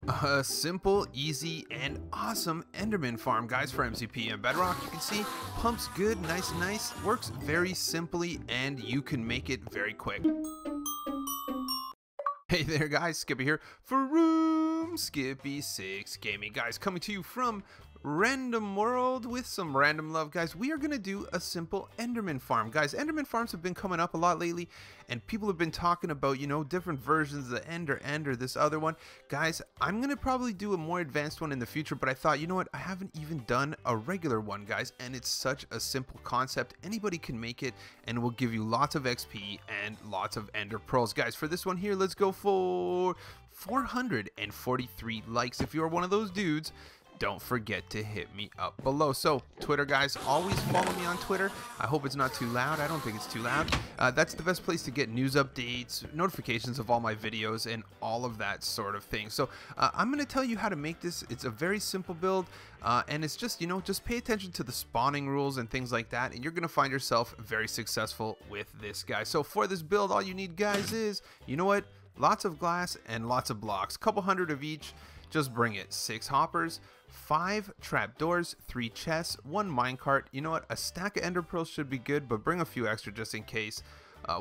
A simple, easy, and awesome Enderman farm, guys, for MCP and Bedrock. You can see pumps good, nice and nice, works very simply, and you can make it very quick. Hey there, guys, Skippy here for Room Skippy 6 Gaming. Guys, coming to you from Random World with some random love. Guys, we are going to do a simple Enderman farm. Guys, Enderman farms have been coming up a lot lately, and people have been talking about, you know, different versions of Ender, this other one. Guys, I'm going to probably do a more advanced one in the future, but I thought, you know what, I haven't even done a regular one, guys, and it's such a simple concept. Anybody can make it, and it will give you lots of XP and lots of Ender Pearls. Guys, for this one here, let's go for 443 likes. If you're one of those dudes, don't forget to hit me up below. So Twitter, guys, always follow me on Twitter. I hope it's not too loud. I don't think it's too loud. That's the best place to get news updates, notifications of all my videos, and all of that sort of thing. So I'm going to tell you how to make this. It's a very simple build, and it's just, you know, just pay attention to the spawning rules and things like that, and you're going to find yourself very successful with this, guy. So for this build, all you need, guys, is, you know what, lots of glass and lots of blocks, couple hundred of each. Just bring it. 6 hoppers, 5 trapdoors, 3 chests, 1 minecart. You know what? A stack of ender pearls should be good, but bring a few extra just in case.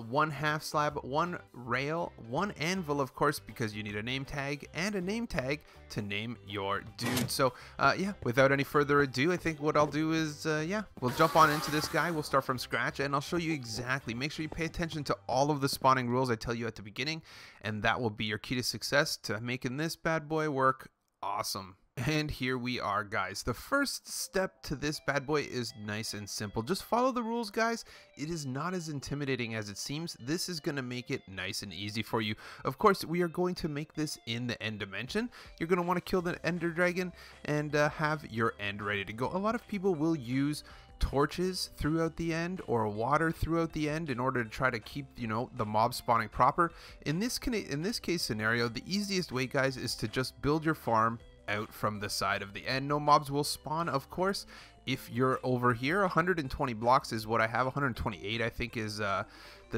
1 half slab, 1 rail, 1 anvil, of course, because you need a name tag, and a name tag to name your dude. So, yeah, without any further ado, I think what I'll do is, yeah, we'll jump on into this guy. We'll start from scratch, and I'll show you exactly. Make sure you pay attention to all of the spawning rules I tell you at the beginning, and that will be your key to success to making this bad boy work awesome. And here we are, guys. The first step to this bad boy is nice and simple. Just follow the rules, guys. It is not as intimidating as it seems. This is going to make it nice and easy for you. Of course, we are going to make this in the end dimension. You're going to want to kill the ender dragon and have your end ready to go. A lot of people will use torches throughout the end or water throughout the end in order to try to keep, you know, the mob spawning proper. In this case scenario, the easiest way, guys, is to just build your farm out from the side of the end. No mobs will spawn, of course. If you're over here, 120 blocks is what I have. 128 I think is the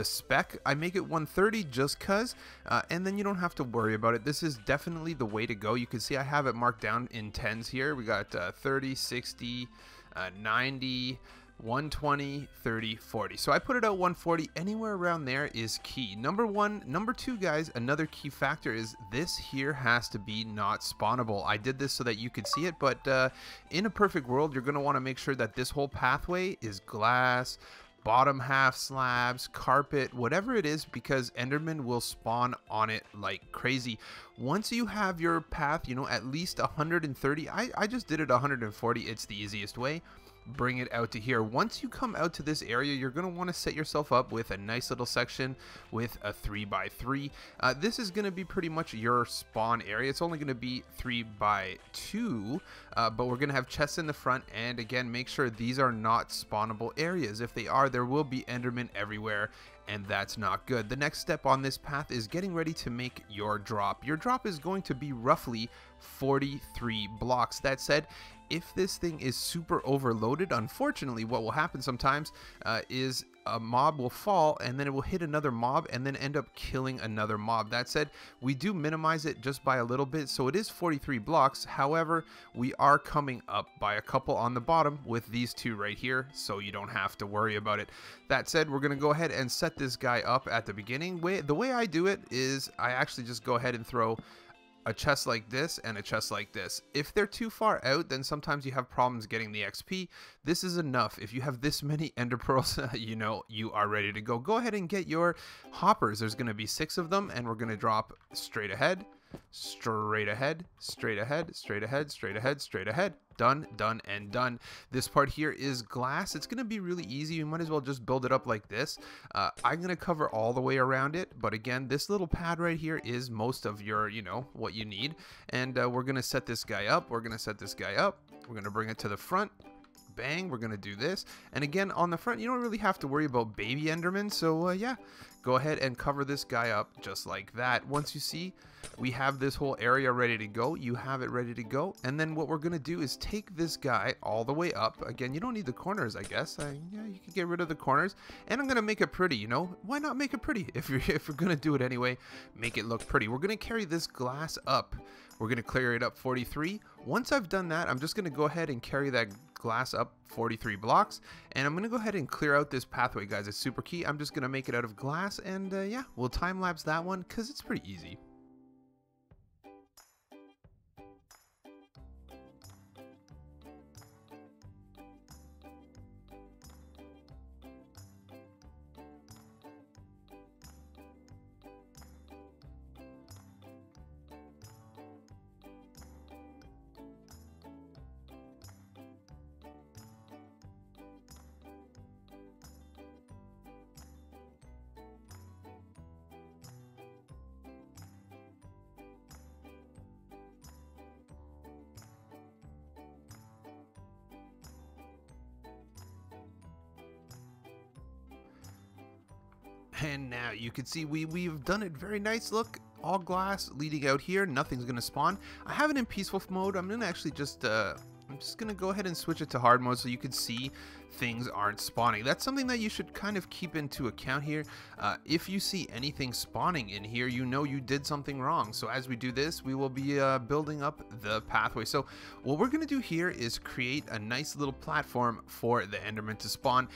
spec. I make it 130 just cuz, and then you don't have to worry about it. This is definitely the way to go. You can see I have it marked down in tens here. We got 30, 60, 90, 120, 30, 40. So I put it out 140. Anywhere around there is key. Number one. Number two, guys, another key factor is this here has to be not spawnable. I did this so that you could see it, but in a perfect world, you're going to want to make sure that this whole pathway is glass, bottom half slabs, carpet, whatever it is, because Enderman will spawn on it like crazy. Once you have your path, you know, at least 130, I just did it 140. It's the easiest way. Bring it out to here. Once you come out to this area, you're going to want to set yourself up with a nice little section with a 3x3. This is going to be pretty much your spawn area. It's only going to be 3x2, but we're going to have chests in the front, and again, make sure these are not spawnable areas. If they are, there will be endermen everywhere, and that's not good. The next step on this path is getting ready to make your drop. Your drop is going to be roughly 43 blocks. That said, if this thing is super overloaded, unfortunately what will happen sometimes is a mob will fall and then it will hit another mob and then end up killing another mob. That said, we do minimize it just by a little bit, so it is 43 blocks. However, we are coming up by a couple on the bottom with these two right here, so you don't have to worry about it. That said, we're going to go ahead and set this guy up at the beginning. The way I do it is I actually just go ahead and throw a chest like this and a chest like this. If they're too far out, then sometimes you have problems getting the XP. This is enough. If you have this many ender pearls, you know you are ready to go. Go ahead and get your hoppers. There's going to be 6 of them, and we're going to drop straight ahead, straight ahead, straight ahead, straight ahead, straight ahead, straight ahead. Done, done, and done. This part here is glass. It's going to be really easy. You might as well just build it up like this. I'm going to cover all the way around it, but again, this little pad right here is most of your, you know, what you need. And we're going to set this guy up. We're going to set this guy up. We're going to bring it to the front. Bang, we're going to do this. And again, on the front, you don't really have to worry about baby endermen. So yeah, go ahead and cover this guy up just like that. Once you see we have this whole area ready to go, you have it ready to go. And then what we're going to do is take this guy all the way up. Again, you don't need the corners, I guess. Yeah, you can get rid of the corners. And I'm going to make it pretty, you know. Why not make it pretty? If we're going to do it anyway, make it look pretty. We're going to carry this glass up. We're going to clear it up 43. Once I've done that, I'm just going to go ahead and carry that glass up 43 blocks. And I'm going to go ahead and clear out this pathway, guys. It's super key. I'm just going to make it out of glass. And yeah, we'll time lapse that one because it's pretty easy. And now you can see we've done it very nice. Look, all glass leading out here. Nothing's going to spawn. I have it in peaceful mode. I'm going to actually I'm just going to go ahead and switch it to hard mode so you can see things aren't spawning. That's something that you should kind of keep into account here. If you see anything spawning in here, you know you did something wrong. So as we do this, we will be building up the pathway. So what we're going to do here is create a nice little platform for the Enderman to spawn.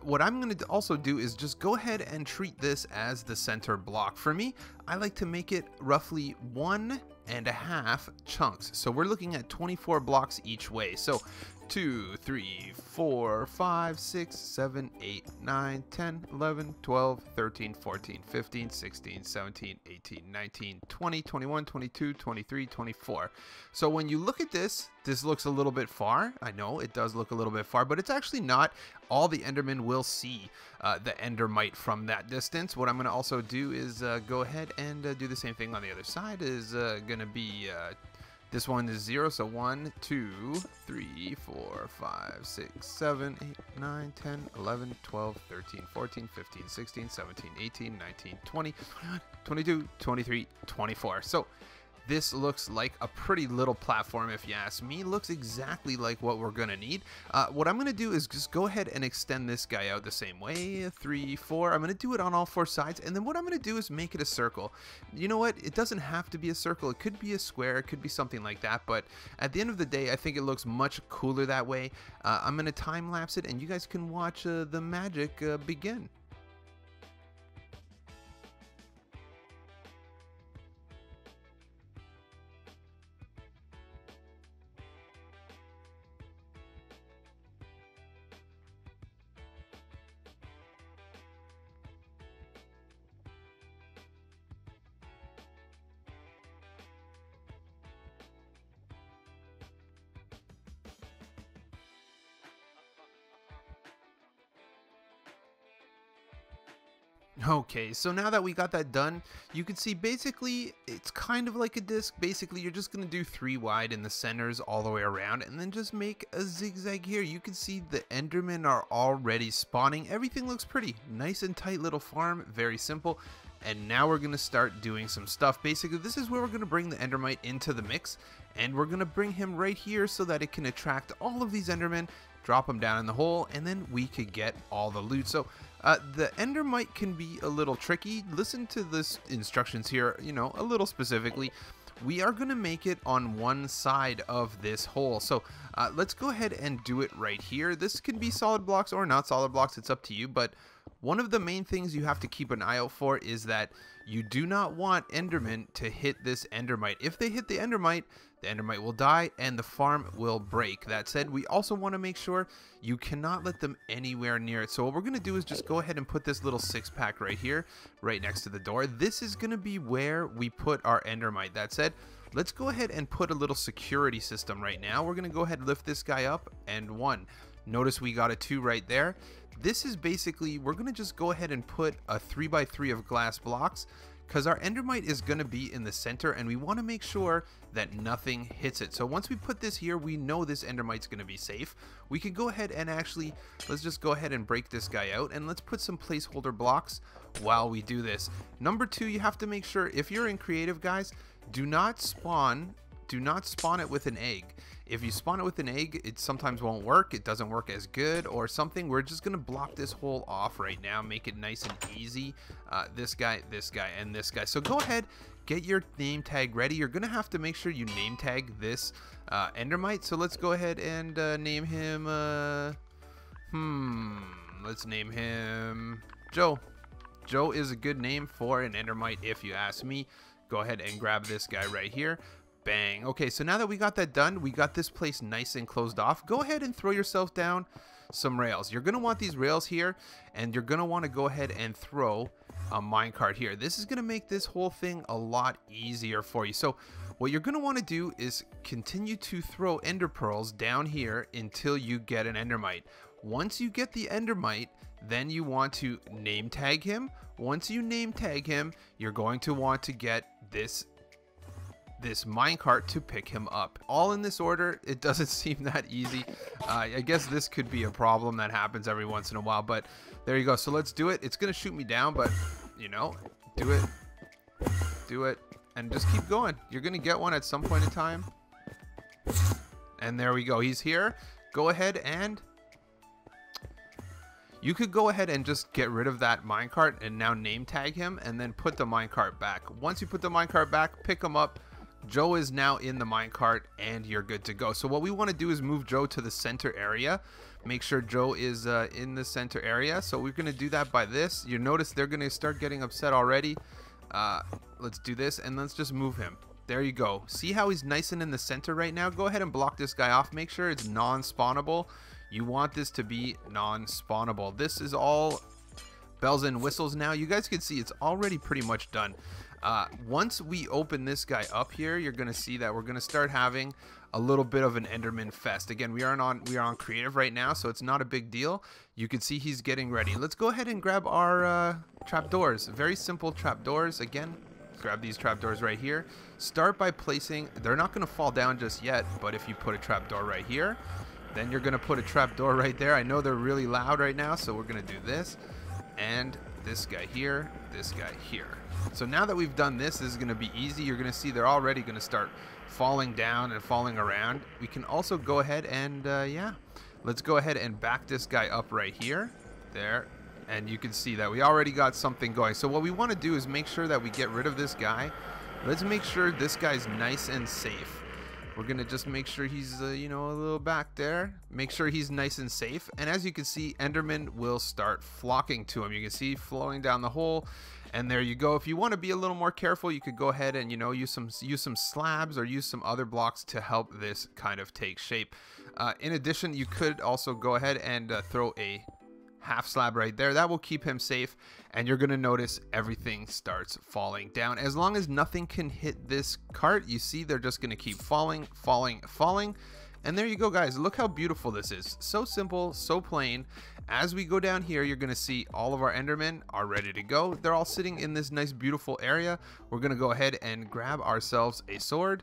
What I'm going to also do is just go ahead and treat this as the center block. For me, I like to make it roughly 1.5 chunks. So we're looking at 24 blocks each way. So 2, 3, 4, 5, 6, 7, 8, 9, 10, 11, 12, 13, 14, 15, 16, 17, 18, 19, 20, 21, 22, 23, 24. So when you look at this, this looks a little bit far. I know it does look a little bit far, but it's actually not. All the Endermen will see the Endermite from that distance. What I'm going to also do is go ahead and do the same thing on the other side. Is going to be this one is 0, so 1, 2, 3, 4, 5, 6, 7, 8, 9, 10, 11, 12, 13, 14, 15, 16, 17, 18, 19, 20, 21, 22, 23, 24. So this looks like a pretty little platform, if you ask me. Looks exactly like what we're gonna need. What I'm gonna do is just go ahead and extend this guy out the same way. 3, 4. I'm gonna do it on all 4 sides, and then what I'm gonna do is make it a circle. You know what? It doesn't have to be a circle. It could be a square. It could be something like that. But at the end of the day, I think it looks much cooler that way. I'm gonna time lapse it, and you guys can watch the magic begin. Okay, so now that we got that done, you can see basically it's kind of like a disc. Basically, you're just going to do 3 wide in the centers all the way around and then just make a zigzag here. You can see the Endermen are already spawning. Everything looks pretty nice and tight little farm, very simple. And now we're going to start doing some stuff. Basically, this is where we're going to bring the Endermite into the mix, and we're going to bring him right here so that it can attract all of these Endermen, drop them down in the hole, and then we could get all the loot. So the Endermite can be a little tricky. Listen to this instructions here, you know, a little specifically. We are going to make it on one side of this hole. So let's go ahead and do it right here. This can be solid blocks or not solid blocks. It's up to you. But one of the main things you have to keep an eye out for is that you do not want Endermen to hit this Endermite. If they hit the Endermite will die and the farm will break. That said, we also want to make sure you cannot let them anywhere near it. So what we're going to do is just go ahead and put this little 6-pack right here, right next to the door. This is going to be where we put our Endermite. That said, let's go ahead and put a little security system right now. We're going to go ahead and lift this guy up, and 1. Notice we got a 2 right there. This is basically, we're going to just go ahead and put a 3x3 of glass blocks, because our endermite is going to be in the center and we want to make sure that nothing hits it. So once we put this here, we know this endermite's going to be safe. We can go ahead and actually, let's just go ahead and break this guy out, and let's put some placeholder blocks while we do this. Number 2, you have to make sure, if you're in creative, guys, do not spawn it with an egg. If you spawn it with an egg, it sometimes won't work. It doesn't work as good or something. We're just going to block this hole off right now, make it nice and easy. This guy, and this guy. So go ahead, get your name tag ready. You're going to have to make sure you name tag this endermite. So let's go ahead and name him, let's name him Joe. Joe is a good name for an endermite if you ask me. Go ahead and grab this guy right here. Bang. Okay, so now that we got that done, we got this place nice and closed off. Go ahead and throw yourself down some rails. You're going to want these rails here, and you're going to want to go ahead and throw a minecart here. This is going to make this whole thing a lot easier for you. So what you're going to want to do is continue to throw ender pearls down here until you get an endermite. Once you get the endermite, then you want to name tag him. Once you name tag him, you're going to want to get this minecart to pick him up. All in this order. It doesn't seem that easy. I guess this could be a problem that happens every once in a while, but there you go. So let's do it. It's gonna shoot me down, but you know, do it, and just keep going. You're gonna get one at some point in time. And there we go. He's here. Go ahead and you could go ahead and just get rid of that minecart and now name tag him and then put the minecart back. Once you put the minecart back, pick him up. Joe is now in the minecart and you're good to go. So what we want to do is move Joe to the center area. Make sure Joe is in the center area. So we're going to do that by this. You notice they're going to start getting upset already. Let's do this and let's just move him. There you go. See how he's nice and in the center right now? Go ahead and block this guy off. Make sure it's non-spawnable. You want this to be non-spawnable. This is all bells and whistles now. You guys can see it's already pretty much done. Once we open this guy up here, you're going to see that we're going to start having a little bit of an Enderman fest. Again, we are on creative right now, so it's not a big deal. You can see he's getting ready. Let's go ahead and grab our trapdoors. Very simple trapdoors. Again, grab these trapdoors right here. Start by placing, they're not going to fall down just yet, but if you put a trapdoor right here, then you're going to put a trapdoor right there. I know they're really loud right now, so we're going to do this. And this guy here, this guy here. So now that we've done this, this is going to be easy. You're going to see they're already going to start falling down and falling around. We can also go ahead and, yeah, let's go ahead and back this guy up right here. There. And you can see that we already got something going. So what we want to do is make sure that we get rid of this guy. Let's make sure this guy's nice and safe. We're going to just make sure he's, you know, a little back there. Make sure he's nice and safe. And as you can see, Enderman will start flocking to him. You can see flowing down the hole. And there you go. If you want to be a little more careful, you could go ahead and, you know, use some slabs or use some other blocks to help this kind of take shape. In addition, you could also go ahead and throw a half slab right there. That will keep him safe, and you're going to notice everything starts falling down. As long as nothing can hit this cart, you see they're just going to keep falling. And there you go, guys. Look how beautiful this is. So simple, so plain. As we go down here, you're going to see all of our Endermen are ready to go. They're all sitting in this nice, beautiful area. We're going to go ahead and grab ourselves a sword.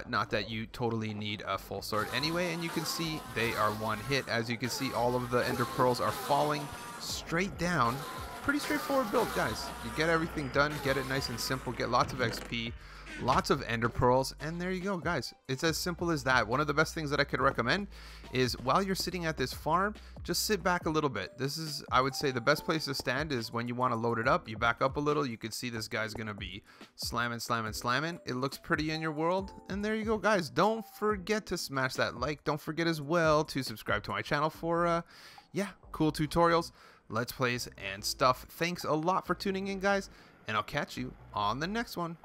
Not that you totally need a full sword anyway. And you can see they are one hit. As you can see, all of the Ender Pearls are falling straight down. Pretty straightforward build, guys. You get everything done, get it nice and simple, get lots of XP, lots of Ender Pearls, and there you go, guys. It's as simple as that. One of the best things that I could recommend is while you're sitting at this farm, just sit back a little bit. This is, I would say, the best place to stand is when you want to load it up. You back up a little. You can see this guy's going to be slamming. It looks pretty in your world, and there you go, guys. Don't forget to smash that like. Don't forget as well to subscribe to my channel for, yeah, cool tutorials, Let's Plays, and stuff. Thanks a lot for tuning in, guys, and I'll catch you on the next one.